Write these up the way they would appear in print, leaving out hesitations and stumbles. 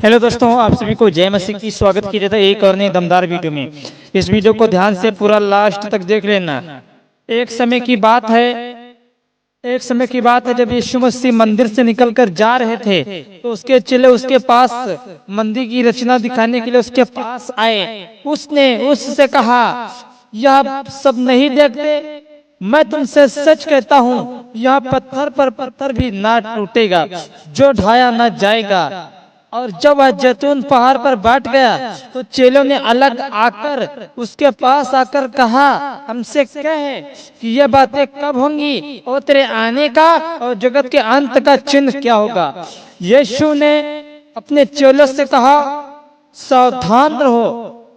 Hello दोस्तों, आप सभी को जय मसीह की स्वागत किया जाता है एक और नई दमदार वीडियो में। इस वीडियो को ध्यान से पूरा लास्ट तक देख लेना। एक समय की बात है जब यीशु मसीह मंदिर से निकलकर जा रहे थे तो उसके चेले उसके पास मंदिर की रचना दिखाने के लिए उसके पास आए। उसने उससे कहा, यह सब नहीं देखते? मैं तुमसे सच कहता हूँ, यह पत्थर पर पत्थर भी ना टूटेगा जो ढाया ना जाएगा। और जब वह जैतून पहाड़ पर बैठ गया तो चेलों ने अलग आकर उसके पास आकर कहा, हमसे कहे कि ये बातें कब होंगी और तेरे आने का और जगत के अंत का चिन्ह क्या होगा। यीशु ने अपने चेलों से कहा, सावधान रहो,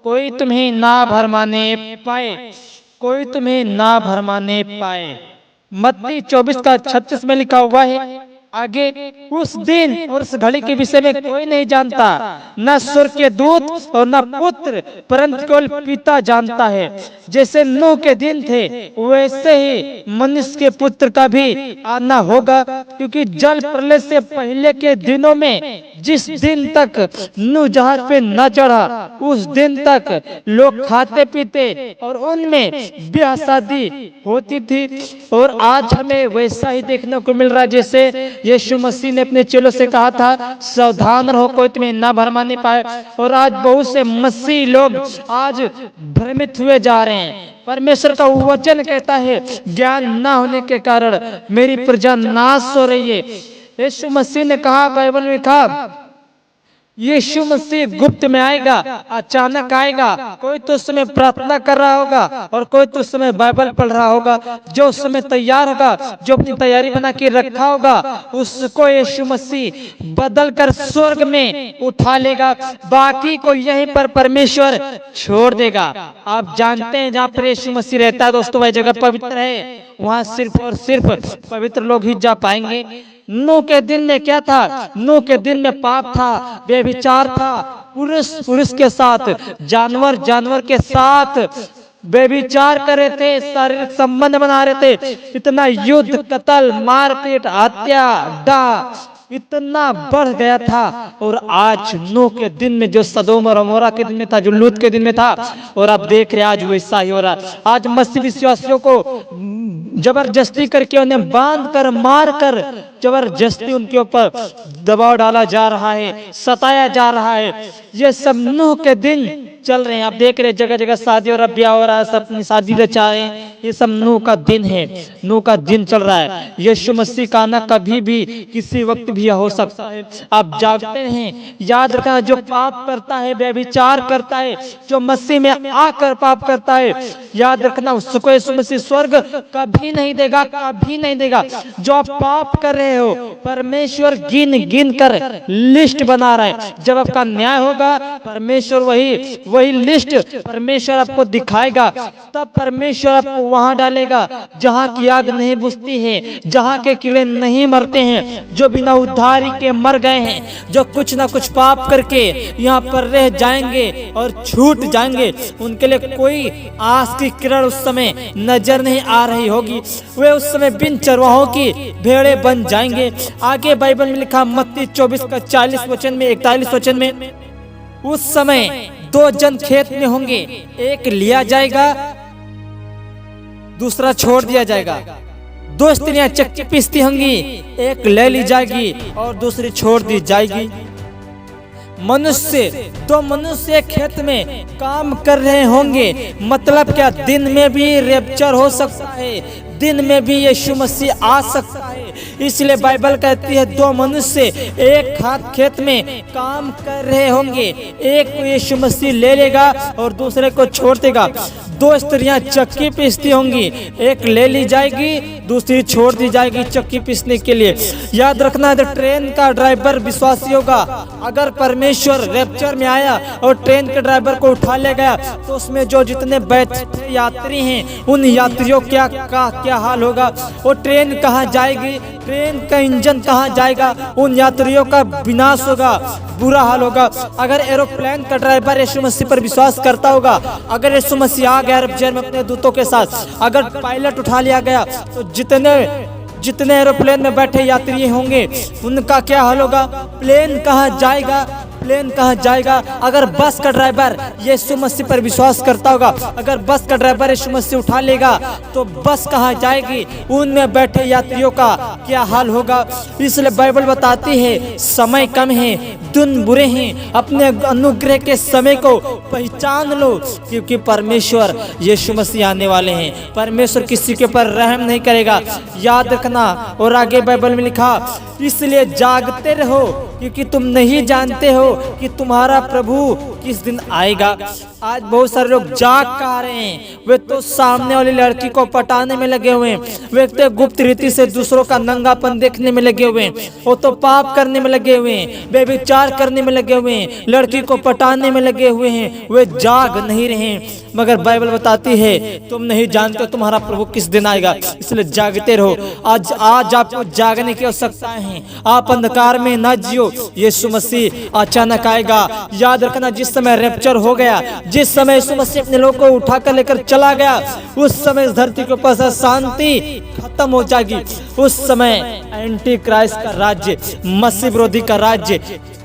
कोई तुम्हें ना भरमाने पाए। मत्ती 24 का 36 में लिखा हुआ है। आगे, उस दिन और उस घड़ी के विषय में कोई नहीं जानता, न स्वर्ग के दूत और न पुत्र, परंतु केवल पिता जानता है। जैसे नूह के दिन थे वैसे ही मनुष्य के पुत्र का भी आना होगा। क्योंकि जल प्रलय से पहले के दिनों में जिस दिन तक नूह जहाज पे न चढ़ा उस दिन तक लोग खाते पीते और उनमें ब्याह शादी होती थी। और आज हमें वैसा ही देखने को मिल रहा है। जैसे यीशु मसीह ने अपने चेलों से कहा था, सावधान रहो, कोई तुम्हें ना भरमाने पाए। और आज बहुत से मसीह लोग आज भ्रमित हुए जा रहे हैं। परमेश्वर का वचन कहता है, ज्ञान ना होने के कारण मेरी प्रजा नाश हो रही है। यीशु मसीह ने कहा, बाइबल में कहा, यीशु मसीह गुप्त में आएगा, अचानक आएगा। कोई तो उस समय प्रार्थना कर रहा होगा और कोई तो उस समय बाइबल पढ़ रहा होगा। जो उस समय तैयार होगा, जो अपनी तैयारी बना के रखा होगा, उसको यीशु मसीह बदल कर स्वर्ग में उठा लेगा। बाकी को यहीं पर परमेश्वर छोड़ देगा। आप जानते हैं, जहाँ पर यीशु मसीह रहता है दोस्तों, वह जगह पवित्र है। वहाँ सिर्फ और सिर्फ पवित्र लोग ही जा पाएंगे। नूह के दिन में क्या था? नूह के दिन में पाप था, व्यभिचार था, पुरुष के साथ, जानवर के साथ व्यभिचार कर रहे थे, शारीरिक संबंध बना रहे थे। इतना युद्ध, कत्ल, मारपीट, हत्या, डाह इतना बढ़ गया था। और आज नूह के दिन में जो सदोम और अमोरा के दिन में था, जो लूत के दिन में था, और आप देख रहे हैं आज वैसा ही हो रहा। आज मसीह विश्वासियों को जबरदस्ती करके उन्हें बांध कर, मार कर, जबरदस्ती उनके ऊपर दबाव डाला जा रहा है, सताया जा रहा है। ये सब नूह के दिन चल रहे हैं। आप देख रहे हैं जगह जगह शादी और ब्याह हो रहा है, सब अपनी शादी रचा रहे हैं। ये सब नूह का दिन है, नूह का दिन चल रहा है। यीशु मसीह का आना कभी भी किसी वक्त भी हो सकता है। आप जागते हैं, याद रखना, जो पाप करता है, व्यभिचार करता है, जो मसीह में आकर पाप करता है, याद रखना उसको यीशु मसीह स्वर्ग कभी नहीं देगा, कभी नहीं देगा। जो आप पाप कर रहे हो, परमेश्वर गिन गिन कर लिस्ट बना रहा है। जब आपका न्याय होगा, परमेश्वर वही लिस्ट परमेश्वर आपको दिखाएगा। तब परमेश्वर आपको वहां डालेगा जहां की आग नहीं बुझती है, जहां के कीड़े नहीं मरते हैं। जो बिना उद्धारी के मर गए हैं, जो कुछ ना कुछ पाप करके यहाँ पर रह जाएंगे और छूट जाएंगे, उनके लिए कोई आस की किरण उस समय नजर नहीं आ रही होगी। वे उस समय बिन चरवाहों की भेड़े बन जाएंगे। आगे बाइबल में लिखा, मत्ती 24 का 40 वचन में, 41 वचन में, उस समय 2 जन खेत में होंगे, एक लिया जाएगा, दूसरा छोड़ दिया जाएगा। 2 स्त्रियां चक्की पीसती होंगी, एक ले ली जाएगी और दूसरी छोड़ दी जाएगी। 2 मनुष्य खेत में काम कर रहे होंगे। मतलब क्या? दिन में भी रैप्चर हो सकता है, दिन में भी यीशु मसीह आ सकता है। इसलिए बाइबल कहती है 2 मनुष्य एक हाथ खेत में काम कर रहे होंगे, एक को यीशु मसीह ले लेगा और दूसरे को छोड़ देगा। 2 स्त्रियां चक्की पीसती होंगी, एक ले ली जाएगी, दूसरी छोड़ दी जाएगी चक्की पीसने के लिए। याद रखना, है ट्रेन का ड्राइवर विश्वासी होगा। अगर परमेश्वर रैप्चर में आया और ट्रेन के ड्राइवर को उठा ले गया तो उसमें जो जितने बैठे यात्री हैं, उन यात्रियों क्या हाल होगा? वो ट्रेन कहाँ जाएगी? ट्रेन का इंजन कहाँ जाएगा? उन यात्रियों का विनाश होगा, बुरा हाल होगा। अगर एरोप्लेन का ड्राइवर यीशु मसीह पर विश्वास करता होगा, अगर यीशु मसीह आ गया रैप्चर में अपने दूतों के साथ, अगर पायलट उठा लिया गया, तो जितने एरोप्लेन में बैठे यात्री होंगे उनका क्या हाल होगा? प्लेन कहाँ जाएगा? प्लेन कहाँ जाएगा? अगर बस का ड्राइवर यीशु मसीह पर विश्वास करता होगा, अगर बस का ड्राइवर यीशु मसीह उठा लेगा तो बस कहाँ जाएगी? उनमें बैठे यात्रियों का क्या हाल होगा? इसलिए बाइबल बताती है समय कम है, दिन बुरे हैं, अपने अनुग्रह के समय को पहचान लो, क्योंकि परमेश्वर यीशु मसीह आने वाले हैं। परमेश्वर किसी के ऊपर रहम नहीं करेगा, याद रखना। और आगे बाइबल में लिखा, इसलिए जागते रहो, क्योंकि तुम नहीं जानते हो कि तुम्हारा प्रभु किस दिन आएगा। आज बहुत सारे लोग जाग कर आ रहे हैं, वे तो सामने वाली लड़की को पटाने में लगे हुए हैं, वे तो गुप्त रीति से दूसरों का नंगापन देखने में लगे हुए हैं, वो तो पाप करने में लगे हुए हैं, वे विचार करने में लगे हुए हैं, लड़की को पटाने में लगे हुए हैं, वे जाग नहीं रहे हैं। मगर बाइबल बताती है तुम नहीं जानते हो तुम्हारा प्रभु किस दिन आएगा, इसलिए जागते रहो। आज आपको जागने की आवश्यकता है। आप अंधकार में न जियो, यीशु मसीह अचानक आएगा। याद रखना, जिस समय रैप्चर हो गया, जिस समय यीशु मसीह अपने लोगों को उठाकर लेकर चला गया, उस समय इस धरती के ऊपर से शांति खत्म हो जाएगी। उस समय एंटी क्राइस्ट का राज्य, मसीह विरोधी का राज्य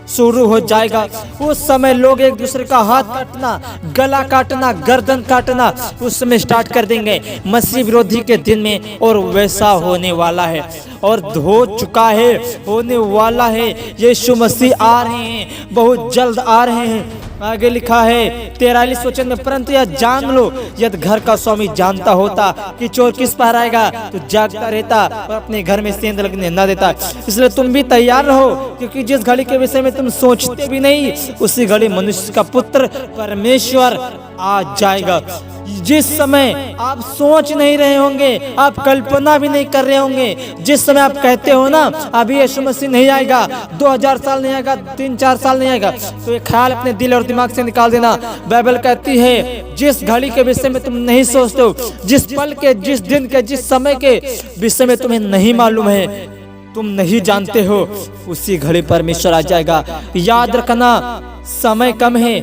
शुरू हो जाएगा। उस समय लोग एक दूसरे का हाथ काटना, गला काटना, गर्दन काटना उस समय स्टार्ट कर देंगे मसीह विरोधी के दिन में। और वैसा होने वाला है और हो चुका है, होने वाला है। यीशु मसीह आ रहे हैं, बहुत जल्द आ रहे हैं। आगे लिखा है 43 वचन में, परंतु यह जान लो, यदि घर का स्वामी जानता होता कि चोर किस पर आएगा तो जागता रहता और अपने घर में सेंध लगने न देता। इसलिए तुम भी तैयार रहो, क्योंकि जिस घड़ी के विषय में तुम सोचते भी नहीं, उसी घड़ी मनुष्य का पुत्र परमेश्वर आ जाएगा। जिस समय आप सोच नहीं रहे होंगे, आप कल्पना भी नहीं कर रहे होंगे, जिस समय आप कहते हो ना अभी यीशु मसीह नहीं आएगा, 2000 साल नहीं आएगा, 3-4 साल नहीं आएगा, तो ये ख्याल अपने दिल और दिमाग से निकाल देना। बाइबल कहती है जिस घड़ी के विषय में तुम नहीं सोचते हो, जिस पल के, जिस दिन के, जिस समय के विषय में तुम्हें नहीं मालूम है, तुम नहीं जानते हो, उसी घड़ी परमेश्वर आ जाएगा। याद रखना, समय कम है,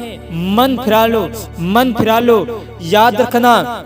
मन फिरा लो, मन फिरा लो। याद रखना,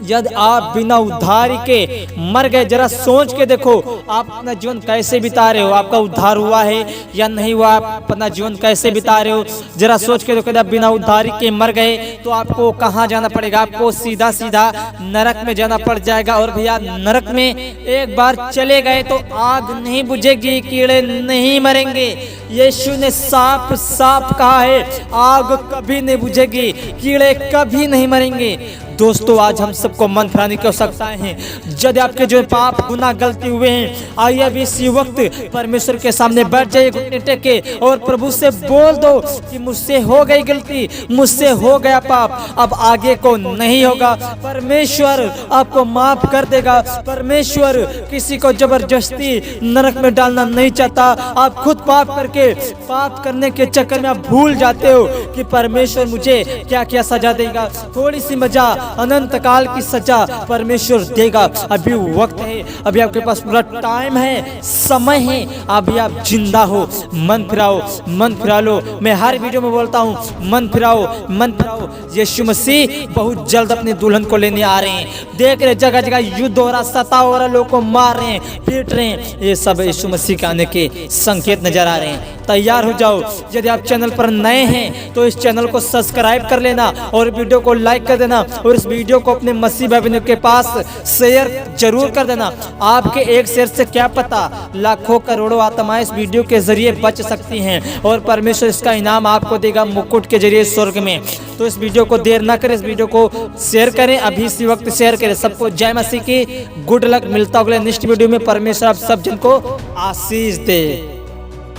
यदि आप बिना उद्धार के मर गए, जरा सोच के देखो आप अपना जीवन कैसे बिता रहे हो, आपका उद्धार हुआ है या नहीं हुआ, आप अपना जीवन कैसे बिता रहे हो, जरा सोच के देखो। यदि आप बिना उद्धार के मर गए तो आपको कहाँ जाना पड़ेगा? आपको सीधा सीधा नरक में जाना पड़ जाएगा। और भैया, नरक में एक बार चले गए तो आग नहीं बुझेगी, कीड़े नहीं मरेंगे। यीशु ने साफ साफ कहा है, आग कभी नहीं बुझेगी, कीड़े कभी नहीं मरेंगे। दोस्तों, आज हम सबको मन फिराने की आवश्यकता है। यदि आपके जो पाप, गुनाह, गलती हुए हैं, आइए अभी इसी वक्त परमेश्वर के सामने बैठ जाइए घुटने टेके और प्रभु से बोल दो कि मुझसे हो गई गलती, मुझसे हो गया पाप, अब आगे को नहीं होगा। परमेश्वर आपको माफ कर देगा। परमेश्वर किसी को जबरदस्ती नरक में डालना नहीं चाहता। आप खुद पाप करने के चक्कर में आप भूल जाते हो कि परमेश्वर मुझे क्या क्या सजा देगा। थोड़ी सी मजा, अनंत काल की सजा परमेश्वर देगा। अभी वक्त है, अभी आपके पास पूरा टाइम है, समय है, अभी आप जिंदा हो। मन फिराओ, मन फिरा लो। मैं हर वीडियो में बोलता हूँ, मन फिराओ, मन फिराओ। यीशु मसीह बहुत जल्द अपने दुल्हन को लेने आ रहे हैं। देख रहे जगह जगह युद्ध हो रहा, सता हो रहा, लोगों को मार रहे हैं, पीट रहे हैं, ये सब यीशु मसीह के आने के संकेत नजर आ रहे हैं। तैयार हो जाओ। यदि आप चैनल पर नए हैं तो इस चैनल को सब्सक्राइब कर लेना और वीडियो को लाइक कर देना और इस वीडियो को अपने मसीह भाई बहनों के पास शेयर जरूर कर देना। आपके एक शेयर से क्या पता लाखों करोड़ों आत्माएं इस वीडियो के जरिए बच सकती हैं और परमेश्वर इसका इनाम आपको देगा मुकुट के जरिए स्वर्ग में। तो इस वीडियो को देर ना करें, इस वीडियो को शेयर करें, अभी इसी वक्त शेयर करें। सबको जय मसीह की, गुड लक। मिलता अगले नेक्स्ट वीडियो में। परमेश्वर आप सब जन को आशीष दे।